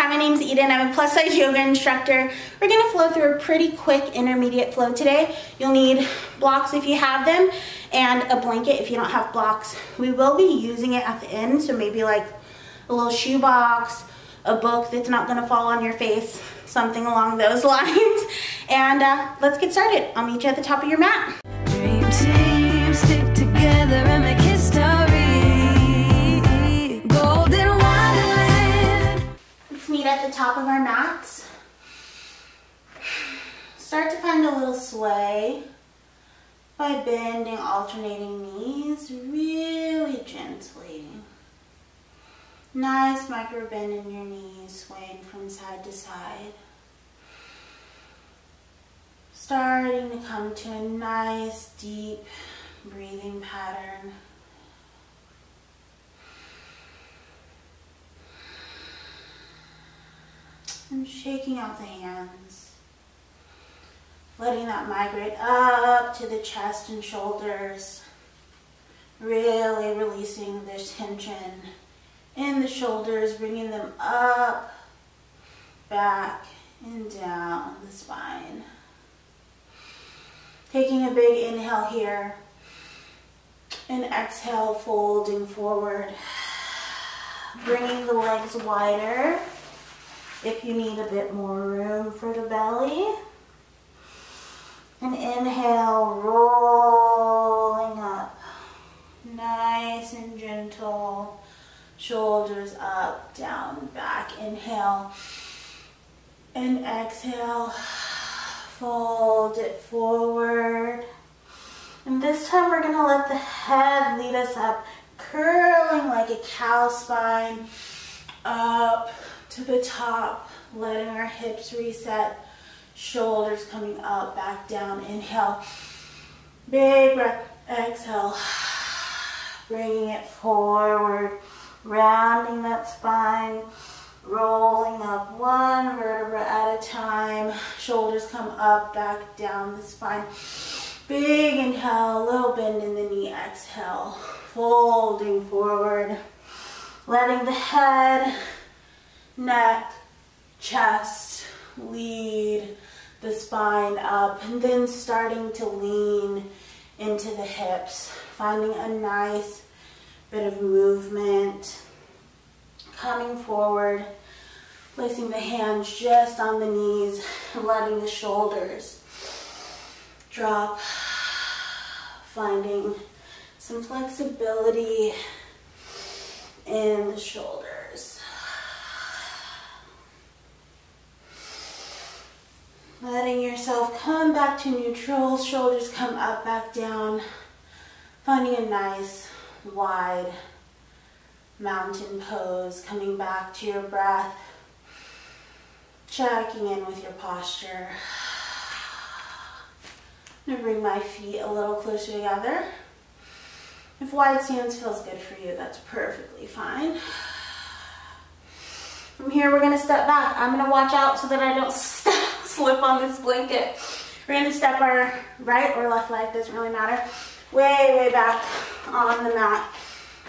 Hi, my name's Edyn. I'm a plus size yoga instructor. We're going to flow through a pretty quick intermediate flow today. You'll need blocks if you have them and a blanket if you don't have blocks. We will be using it at the end, so maybe like a little shoe box, a book that's not going to fall on your face, something along those lines. And let's get started. I'll meet you at the top of your mat. Dream team, stick together and make history. Golden Wonderland. Let's meet at the top of our mats. Start to find a little sway by bending, alternating knees really gently. Nice micro bend in your knees, swaying from side to side. Starting to come to a nice deep breathing pattern. And shaking out the hands. Letting that migrate up to the chest and shoulders. Really releasing the tension in the shoulders, bringing them up, back, and down the spine. Taking a big inhale here, and exhale, folding forward. Bringing the legs wider if you need a bit more room for the belly. And inhale, rolling up, nice and gentle. Shoulders up, down, back. Inhale and exhale. Fold it forward. And this time we're going to let the head lead us up, curling like a cow spine up to the top, letting our hips reset. Shoulders coming up, back down. Inhale. Big breath. Exhale. Bringing it forward. Rounding that spine, rolling up one vertebra at a time. Shoulders come up, back down the spine. Big inhale, little bend in the knee. Exhale, folding forward. Letting the head, neck, chest lead the spine up. And then starting to lean into the hips. Finding a nice bit of movement, coming forward, placing the hands just on the knees, and letting the shoulders drop, finding some flexibility in the shoulders. Letting yourself come back to neutral, shoulders come up, back down, finding a nice wide mountain pose, coming back to your breath, checking in with your posture. I'm going to bring my feet a little closer together. If wide stance feels good for you, that's perfectly fine. From here, we're going to step back. I'm going to watch out so that I don't slip on this blanket. We're going to step our right or left leg, doesn't really matter, way back on the mat.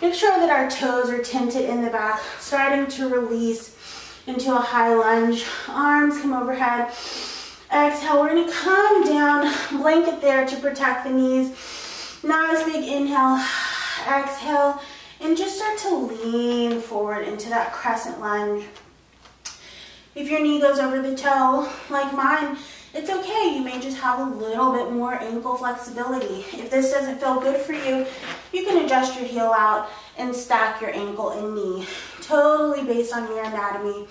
Make sure that our toes are tented in the back, starting to release into a high lunge. Arms come overhead. Exhale, we're gonna come down, blanket there to protect the knees. Nice big inhale, exhale, and just start to lean forward into that crescent lunge. If your knee goes over the toe, like mine, it's okay. You may just have a little bit more ankle flexibility. If this doesn't feel good for you, you can adjust your heel out and stack your ankle and knee. Totally based on your anatomy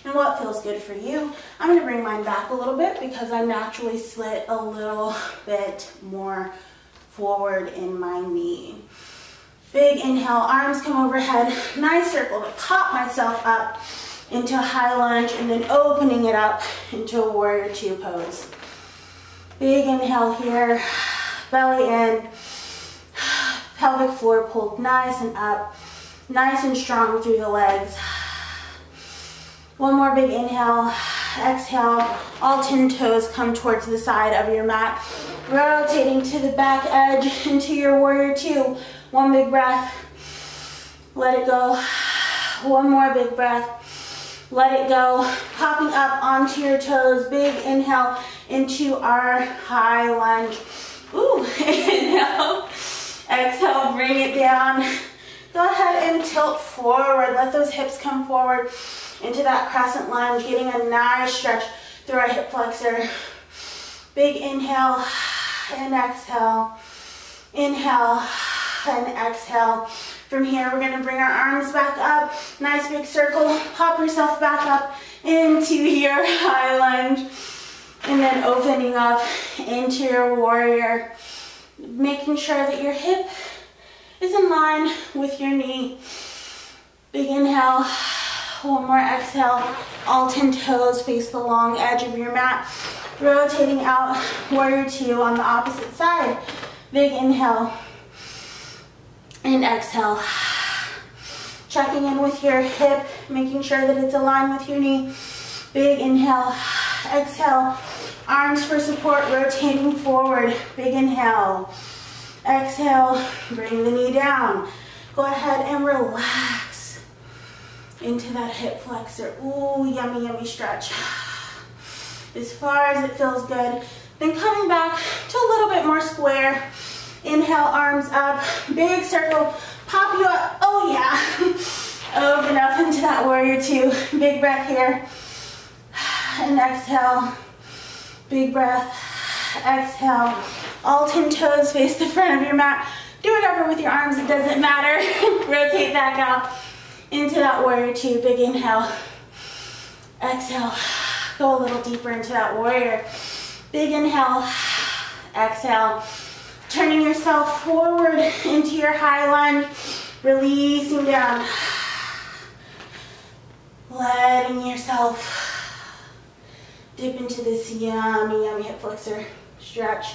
and what feels good for you. I'm going to bring mine back a little bit because I naturally slit a little bit more forward in my knee. Big inhale, arms come overhead. Nice circle to pop myself up into a high lunge and then opening it up into a warrior two pose. Big inhale here, belly in, pelvic floor pulled nice and up, nice and strong through the legs. One more big inhale, exhale, all 10 toes come towards the side of your mat, rotating to the back edge into your warrior two. One big breath, let it go. One more big breath. let it go, popping up onto your toes. Big inhale into our high lunge. Ooh, inhale, exhale, bring it down. Go ahead and tilt forward. Let those hips come forward into that crescent lunge, getting a nice stretch through our hip flexor. Big inhale and exhale. Inhale and exhale. From here, we're going to bring our arms back up. Nice big circle. Pop yourself back up into your high lunge. And then opening up into your warrior. Making sure that your hip is in line with your knee. Big inhale. One more exhale. All 10 toes face the long edge of your mat. Rotating out. Warrior 2 on the opposite side. Big inhale. And exhale. Checking in with your hip, making sure that it's aligned with your knee. Big inhale, exhale. Arms for support, rotating forward. Big inhale. Exhale, bring the knee down. Go ahead and relax into that hip flexor. Ooh, yummy, yummy stretch. As far as it feels good. Then coming back to a little bit more square. Inhale, arms up, big circle, pop you up, oh yeah. Open up into that warrior 2, big breath here. And exhale, big breath, exhale. All 10 toes face the front of your mat. Do whatever with your arms, it doesn't matter. Rotate back out into that warrior 2, big inhale. Exhale, go a little deeper into that warrior. Big inhale, exhale. Turning yourself forward into your high lunge, releasing down. Letting yourself dip into this yummy, yummy hip flexor stretch.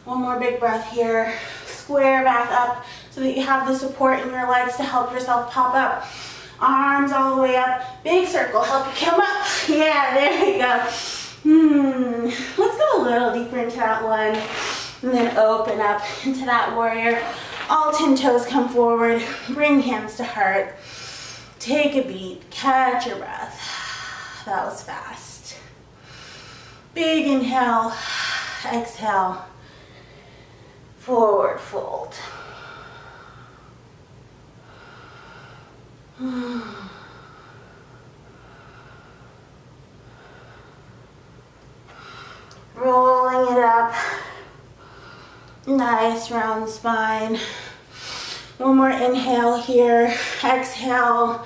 One more big breath here. Square back up so that you have the support in your legs to help yourself pop up. Arms all the way up. Big circle, help you come up. Yeah, there you go. Let's go a little deeper into that lunge and then open up into that warrior. All 10 toes come forward. Bring hands to heart. Take a beat. Catch your breath. That was fast. Big inhale. Exhale. Forward fold. Rolling it up. Nice round spine. One more inhale here. Exhale.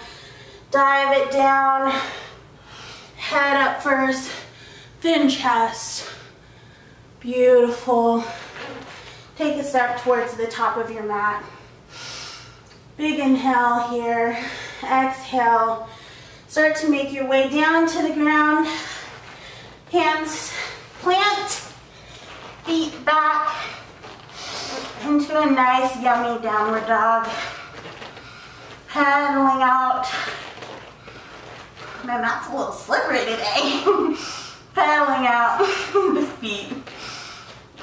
Dive it down. Head up first. Thin chest. Beautiful. Take a step towards the top of your mat. Big inhale here. Exhale. Start to make your way down to the ground. Hands plant, feet back into a nice yummy downward dog. Pedaling out. My mat's a little slippery today. Pedaling out the feet.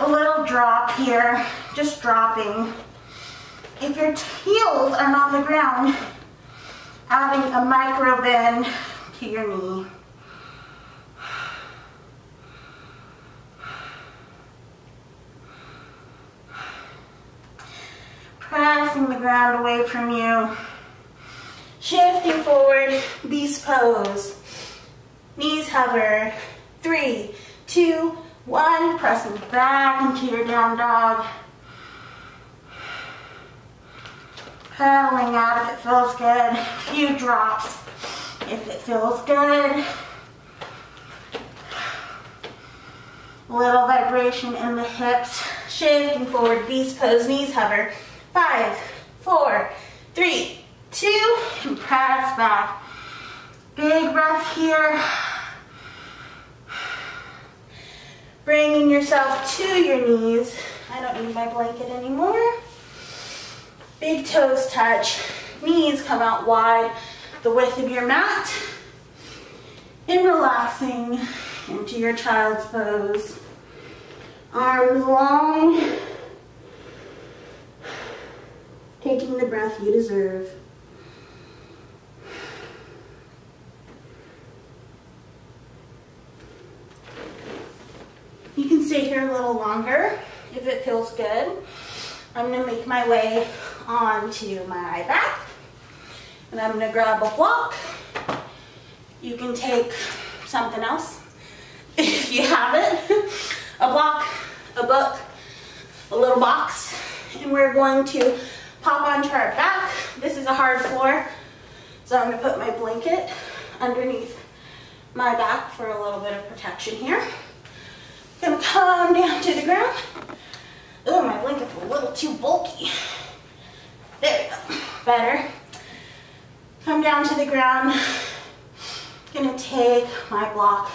A little drop here, just dropping. If your heels are on the ground, adding a micro bend to your knee. Pressing the ground away from you. Shifting forward, beast pose. Knees hover. 3, 2, 1. Pressing back into your down dog. Pedaling out if it feels good. A few drops if it feels good. A little vibration in the hips. Shifting forward, beast pose, knees hover. 5, 4, 3, 2, and press back. Big breath here. Bringing yourself to your knees. I don't need my blanket anymore. Big toes touch. Knees come out wide, the width of your mat. And relaxing into your child's pose. Arms long. Taking the breath you deserve. stay here a little longer if it feels good. I'm gonna make my way onto my back, and I'm gonna grab a block. You can take something else if you have it. A block, a book, a little box, and we're going to pop onto our back. This is a hard floor, so I'm gonna put my blanket underneath my back for a little bit of protection here. Gonna come down to the ground. Oh, my blanket's a little too bulky. There we go, better. Come down to the ground. Gonna take my block,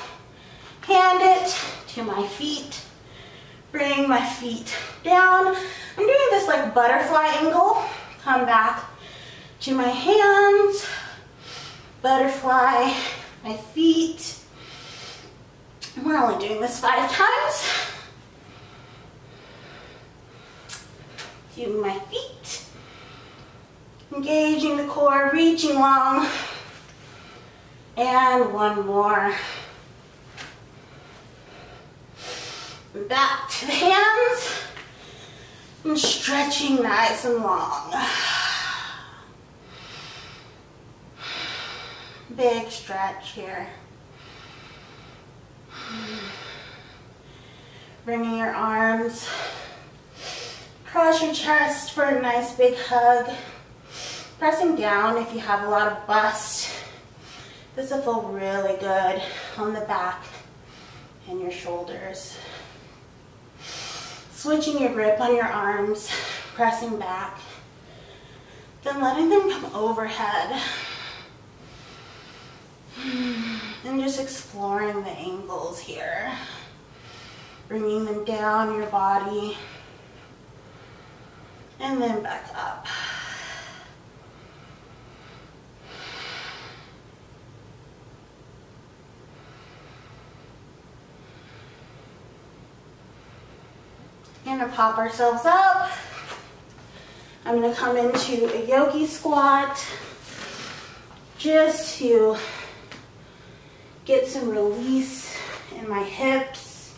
hand it to my feet, bring my feet down. I'm doing this like butterfly angle. Come back to my hands, butterfly, my feet. We're only doing this 5 times. To my feet. Engaging the core, reaching long. And one more. Back to the hands. And stretching nice and long. Big stretch here. Bringing your arms across your chest for a nice big hug. Pressing down if you have a lot of bust. This will feel really good on the back and your shoulders. Switching your grip on your arms, pressing back, then letting them come overhead. And just exploring the angles here. Bringing them down your body and then back up. We're gonna pop ourselves up. I'm gonna come into a Yogi Squat just to get some release in my hips.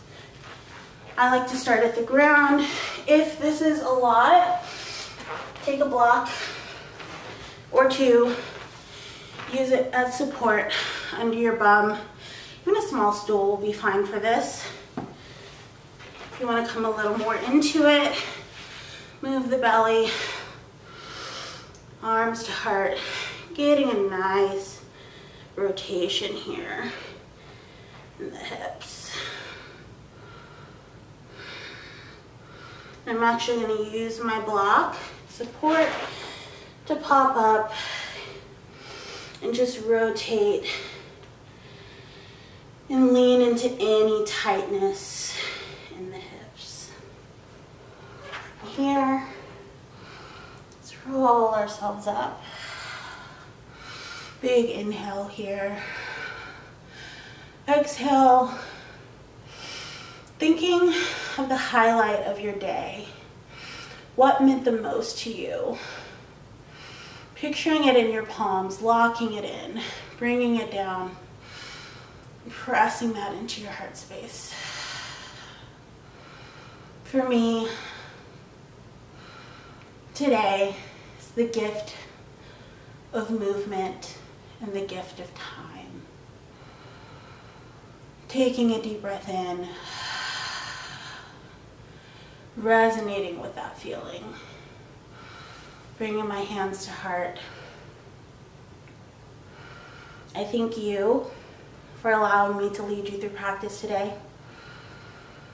I like to start at the ground. If this is a lot, take a block or 2. Use it as support under your bum. Even a small stool will be fine for this. If you want to come a little more into it, move the belly, arms to heart, getting a nice rotation here in the hips. I'm actually going to use my block support to pop up and just rotate and lean into any tightness in the hips. Here, let's roll ourselves up. Big inhale here. Exhale. Thinking of the highlight of your day. What meant the most to you? Picturing it in your palms, locking it in, bringing it down, pressing that into your heart space. For me, today is the gift of movement and the gift of time. Taking a deep breath in, resonating with that feeling, bringing my hands to heart. I thank you for allowing me to lead you through practice today.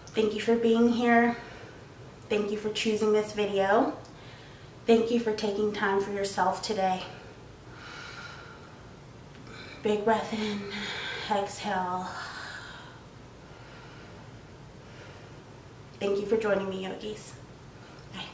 Thank you for being here. Thank you for choosing this video. Thank you for taking time for yourself today. Big breath in, exhale. Thank you for joining me, yogis. Bye.